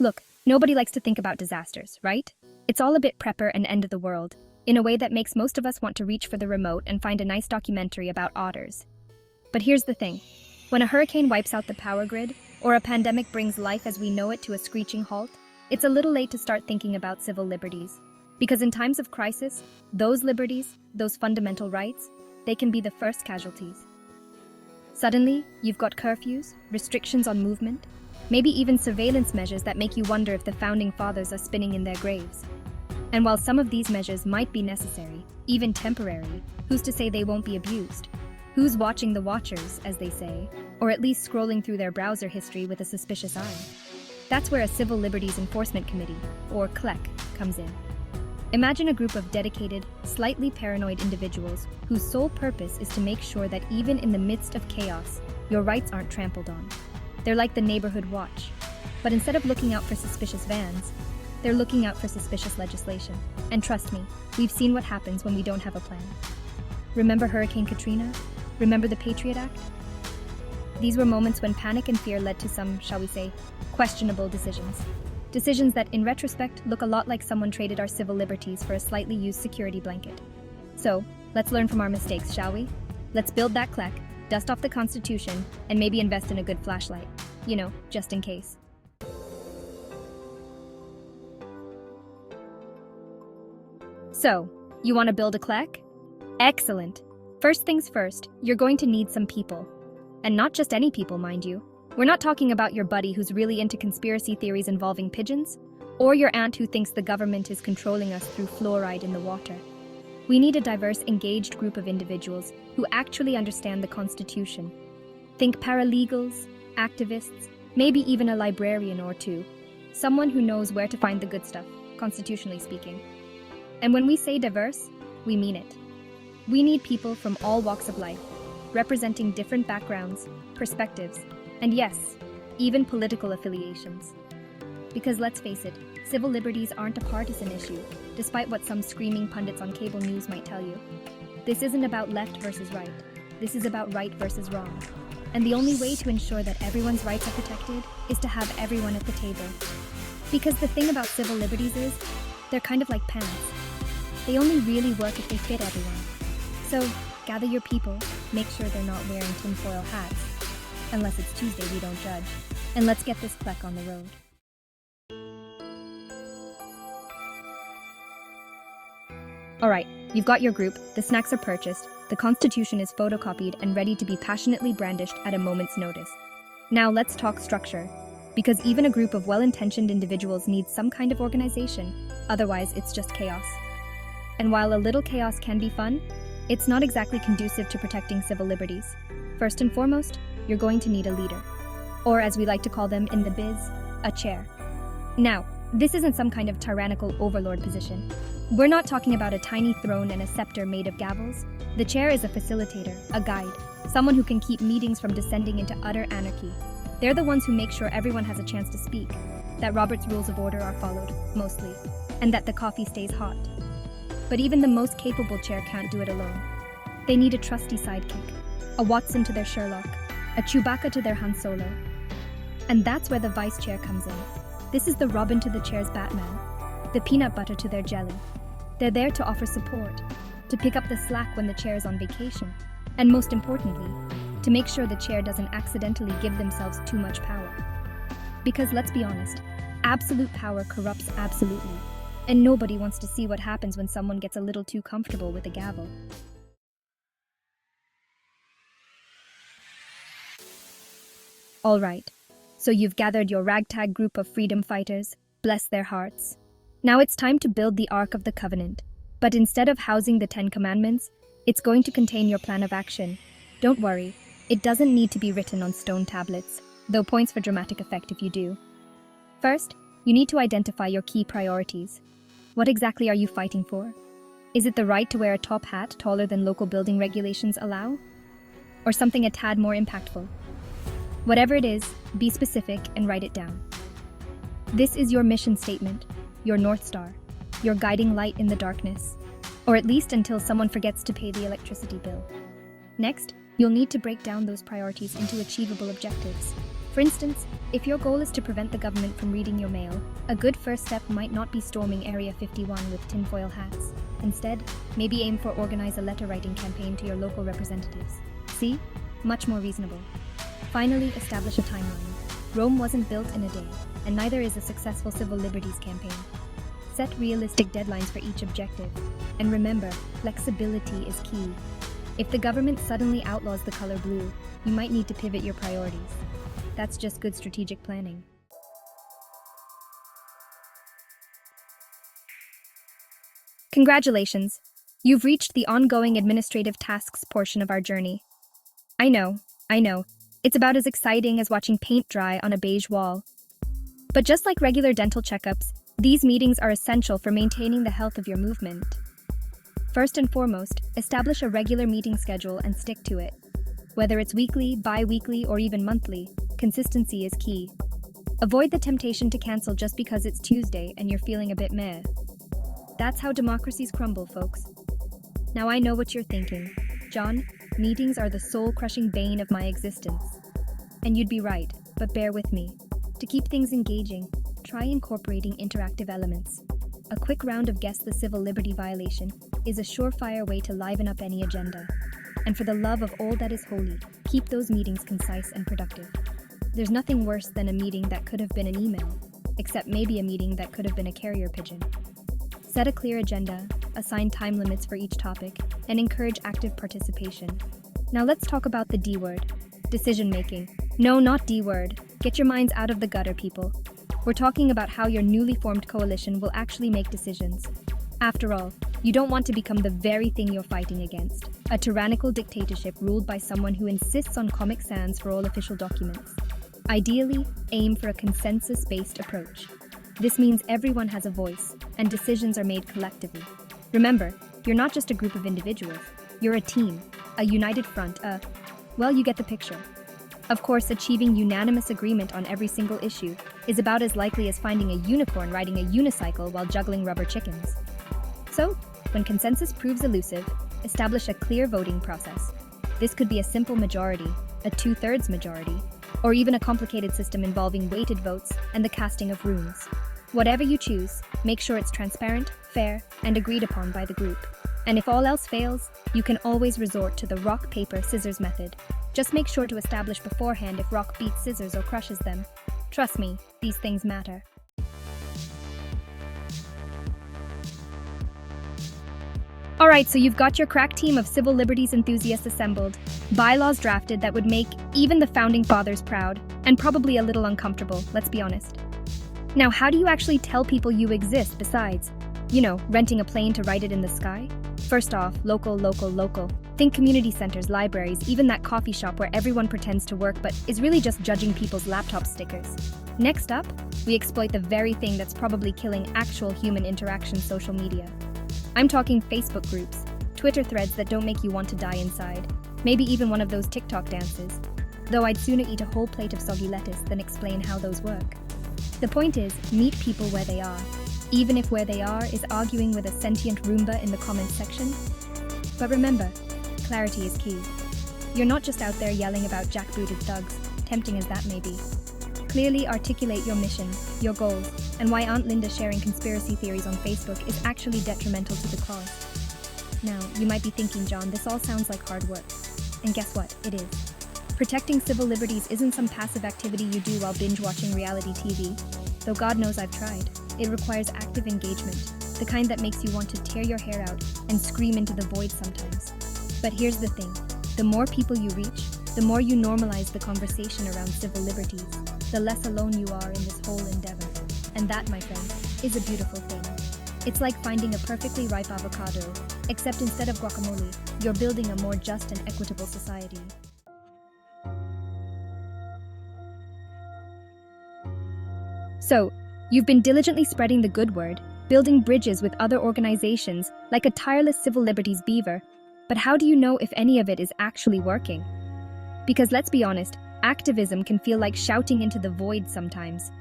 Look, nobody likes to think about disasters, right? It's all a bit prepper and end of the world, in a way that makes most of us want to reach for the remote and find a nice documentary about otters. But here's the thing. When a hurricane wipes out the power grid, or a pandemic brings life as we know it to a screeching halt, it's a little late to start thinking about civil liberties. Because in times of crisis, those liberties, those fundamental rights, they can be the first casualties. Suddenly, you've got curfews, restrictions on movement, maybe even surveillance measures that make you wonder if the founding fathers are spinning in their graves. And while some of these measures might be necessary, even temporary, who's to say they won't be abused? Who's watching the watchers, as they say, or at least scrolling through their browser history with a suspicious eye? That's where a Civil Liberties Enforcement Committee, or CLEC, comes in. Imagine a group of dedicated, slightly paranoid individuals whose sole purpose is to make sure that even in the midst of chaos, your rights aren't trampled on. They're like the neighborhood watch. But instead of looking out for suspicious vans, they're looking out for suspicious legislation. And trust me, we've seen what happens when we don't have a plan. Remember Hurricane Katrina? Remember the Patriot Act? These were moments when panic and fear led to some, shall we say, questionable decisions. Decisions that, in retrospect, look a lot like someone traded our civil liberties for a slightly used security blanket. So, let's learn from our mistakes, shall we? Let's build that CLEC, dust off the Constitution, and maybe invest in a good flashlight. You know, just in case. So, you want to build a CLEC? Excellent. First things first, you're going to need some people. And not just any people, mind you. We're not talking about your buddy who's really into conspiracy theories involving pigeons, or your aunt who thinks the government is controlling us through fluoride in the water. We need a diverse, engaged group of individuals who actually understand the Constitution. Think paralegals, activists, maybe even a librarian or two. Someone who knows where to find the good stuff, constitutionally speaking. And when we say diverse, we mean it. We need people from all walks of life, representing different backgrounds, perspectives, and yes, even political affiliations. Because let's face it, civil liberties aren't a partisan issue, despite what some screaming pundits on cable news might tell you. This isn't about left versus right. This is about right versus wrong. And the only way to ensure that everyone's rights are protected is to have everyone at the table. Because the thing about civil liberties is, they're kind of like pants. They only really work if they fit everyone. So, gather your people, make sure they're not wearing tinfoil hats. Unless it's Tuesday, we don't judge. And let's get this CLEC on the road. Alright, you've got your group, the snacks are purchased, the Constitution is photocopied and ready to be passionately brandished at a moment's notice. Now let's talk structure. Because even a group of well-intentioned individuals needs some kind of organization, otherwise it's just chaos. And while a little chaos can be fun, it's not exactly conducive to protecting civil liberties. First and foremost, you're going to need a leader. Or as we like to call them in the biz, a chair. Now, this isn't some kind of tyrannical overlord position. We're not talking about a tiny throne and a scepter made of gavels. The chair is a facilitator, a guide, someone who can keep meetings from descending into utter anarchy. They're the ones who make sure everyone has a chance to speak, that Robert's rules of order are followed, mostly, and that the coffee stays hot. But even the most capable chair can't do it alone. They need a trusty sidekick, a Watson to their Sherlock, a Chewbacca to their Han Solo. And that's where the vice chair comes in. This is the Robin to the chair's Batman, the peanut butter to their jelly. They're there to offer support, to pick up the slack when the chair is on vacation, and most importantly, to make sure the chair doesn't accidentally give themselves too much power. Because let's be honest, absolute power corrupts absolutely, and nobody wants to see what happens when someone gets a little too comfortable with a gavel. All right, so you've gathered your ragtag group of freedom fighters, bless their hearts. Now it's time to build the Ark of the Covenant. But instead of housing the 10 Commandments, it's going to contain your plan of action. Don't worry, it doesn't need to be written on stone tablets, though points for dramatic effect if you do. First, you need to identify your key priorities. What exactly are you fighting for? Is it the right to wear a top hat taller than local building regulations allow? Or something a tad more impactful? Whatever it is, be specific and write it down. This is your mission statement, your North Star, your guiding light in the darkness, or at least until someone forgets to pay the electricity bill. Next, you'll need to break down those priorities into achievable objectives. For instance, if your goal is to prevent the government from reading your mail, a good first step might not be storming Area 51 with tinfoil hats. Instead, maybe aim for organize a letter-writing campaign to your local representatives. See? Much more reasonable. Finally, establish a timeline. Rome wasn't built in a day, and neither is a successful civil liberties campaign. Set realistic deadlines for each objective. And remember, flexibility is key. If the government suddenly outlaws the color blue, you might need to pivot your priorities. That's just good strategic planning. Congratulations! You've reached the ongoing administrative tasks portion of our journey. I know. It's about as exciting as watching paint dry on a beige wall. But just like regular dental checkups, these meetings are essential for maintaining the health of your movement. First and foremost, establish a regular meeting schedule and stick to it. Whether it's weekly, bi-weekly, or even monthly, consistency is key. Avoid the temptation to cancel just because it's Tuesday and you're feeling a bit meh. That's how democracies crumble, folks. Now I know what you're thinking. John, meetings are the soul-crushing bane of my existence. And you'd be right, but bear with me. To keep things engaging, try incorporating interactive elements. A quick round of Guess the Civil Liberty Violation is a surefire way to liven up any agenda. And for the love of all that is holy, keep those meetings concise and productive. There's nothing worse than a meeting that could have been an email, except maybe a meeting that could have been a carrier pigeon. Set a clear agenda, assign time limits for each topic, and encourage active participation. Now let's talk about the D word, decision-making. No, not D word. Get your minds out of the gutter, people. We're talking about how your newly formed coalition will actually make decisions. After all, you don't want to become the very thing you're fighting against, a tyrannical dictatorship ruled by someone who insists on Comic Sans for all official documents. Ideally, aim for a consensus-based approach. This means everyone has a voice, and decisions are made collectively. Remember, you're not just a group of individuals. You're a team, a united front, well, you get the picture. Of course, achieving unanimous agreement on every single issue is about as likely as finding a unicorn riding a unicycle while juggling rubber chickens. So, when consensus proves elusive, establish a clear voting process. This could be a simple majority, a 2/3 majority, or even a complicated system involving weighted votes and the casting of runes. Whatever you choose, make sure it's transparent, fair, and agreed upon by the group. And if all else fails, you can always resort to the rock, paper, scissors method. Just make sure to establish beforehand if rock beats scissors or crushes them. Trust me, these things matter. Alright, so you've got your crack team of civil liberties enthusiasts assembled, bylaws drafted that would make even the founding fathers proud, and probably a little uncomfortable, let's be honest. Now, how do you actually tell people you exist besides, renting a plane to write it in the sky? First off, local. Think community centers, libraries, even that coffee shop where everyone pretends to work but is really just judging people's laptop stickers. Next up, we exploit the very thing that's probably killing actual human interaction: social media. I'm talking Facebook groups, Twitter threads that don't make you want to die inside, maybe even one of those TikTok dances. Though I'd sooner eat a whole plate of soggy lettuce than explain how those work. The point is, meet people where they are, even if where they are is arguing with a sentient Roomba in the comments section. But remember, clarity is key. You're not just out there yelling about jackbooted thugs, tempting as that may be. Clearly articulate your mission, your goals, and why Aunt Linda sharing conspiracy theories on Facebook is actually detrimental to the cause. Now, you might be thinking, John, this all sounds like hard work. And guess what? It is. Protecting civil liberties isn't some passive activity you do while binge-watching reality TV. Though God knows I've tried. It requires active engagement, the kind that makes you want to tear your hair out and scream into the void sometimes. But here's the thing. The more people you reach, the more you normalize the conversation around civil liberties, the less alone you are in this whole endeavor. And that, my friend, is a beautiful thing. It's like finding a perfectly ripe avocado, except instead of guacamole, you're building a more just and equitable society. So, you've been diligently spreading the good word, building bridges with other organizations like a tireless civil liberties beaver, but how do you know if any of it is actually working? Because let's be honest, activism can feel like shouting into the void sometimes,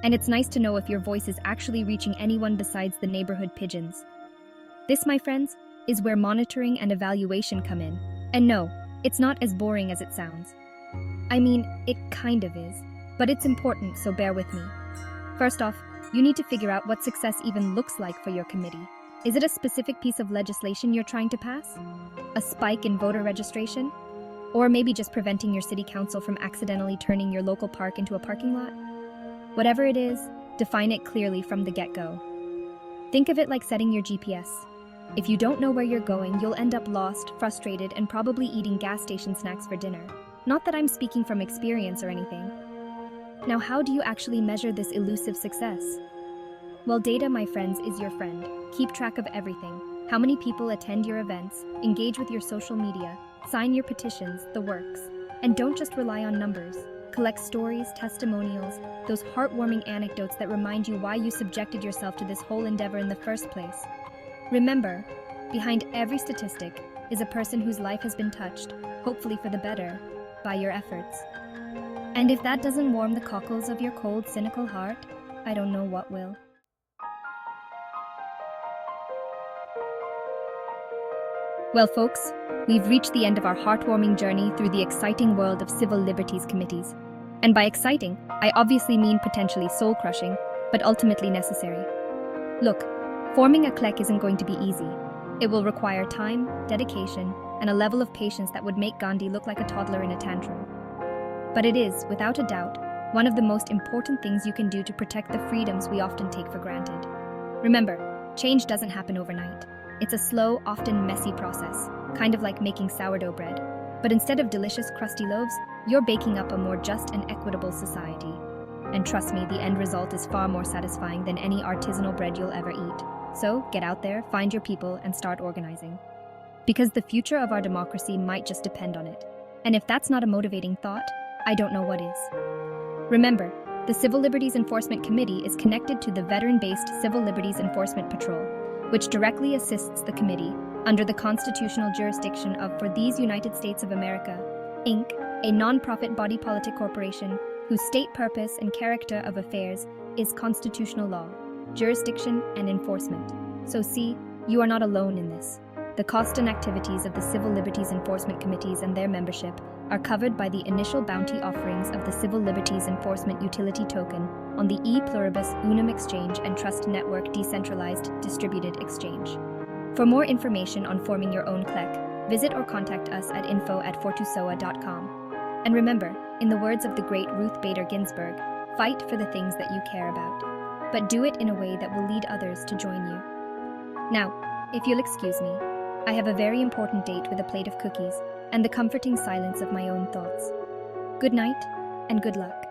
and it's nice to know if your voice is actually reaching anyone besides the neighborhood pigeons. This, my friends, is where monitoring and evaluation come in. And no, it's not as boring as it sounds. I mean, it kind of is. But it's important, so bear with me. First off, you need to figure out what success even looks like for your committee. Is it a specific piece of legislation you're trying to pass? A spike in voter registration? Or maybe just preventing your city council from accidentally turning your local park into a parking lot? Whatever it is, define it clearly from the get-go. Think of it like setting your GPS. If you don't know where you're going, you'll end up lost, frustrated, and probably eating gas station snacks for dinner. Not that I'm speaking from experience or anything. Now, how do you actually measure this elusive success? Well, data, my friends, is your friend. Keep track of everything. How many people attend your events, engage with your social media, sign your petitions, the works. And don't just rely on numbers. Collect stories, testimonials, those heartwarming anecdotes that remind you why you subjected yourself to this whole endeavor in the first place. Remember, behind every statistic is a person whose life has been touched, hopefully for the better, by your efforts. And if that doesn't warm the cockles of your cold, cynical heart, I don't know what will. Well, folks, we've reached the end of our heartwarming journey through the exciting world of civil liberties committees. And by exciting, I obviously mean potentially soul-crushing, but ultimately necessary. Look, forming a CLEC isn't going to be easy. It will require time, dedication, and a level of patience that would make Gandhi look like a toddler in a tantrum. But it is, without a doubt, one of the most important things you can do to protect the freedoms we often take for granted. Remember, change doesn't happen overnight. It's a slow, often messy process, kind of like making sourdough bread. But instead of delicious, crusty loaves, you're baking up a more just and equitable society. And trust me, the end result is far more satisfying than any artisanal bread you'll ever eat. So, get out there, find your people, and start organizing. Because the future of our democracy might just depend on it. And if that's not a motivating thought, I don't know what is. Remember, the Civil Liberties Enforcement Committee is connected to the veteran-based Civil Liberties Enforcement Patrol, which directly assists the committee under the constitutional jurisdiction of For These United States of America, Inc., a non-profit body politic corporation whose state purpose and character of affairs is constitutional law, jurisdiction, and enforcement. So see, you are not alone in this. The cost and activities of the Civil Liberties Enforcement Committees and their membership are covered by the initial bounty offerings of the Civil Liberties Enforcement Utility Token on the E Pluribus Unum Exchange and Trust Network Decentralized Distributed Exchange. For more information on forming your own CLEC, visit or contact us at info@fortusoa.com. And remember, in the words of the great Ruth Bader Ginsburg, fight for the things that you care about, but do it in a way that will lead others to join you. Now, if you'll excuse me, I have a very important date with a plate of cookies and the comforting silence of my own thoughts. Good night, and good luck.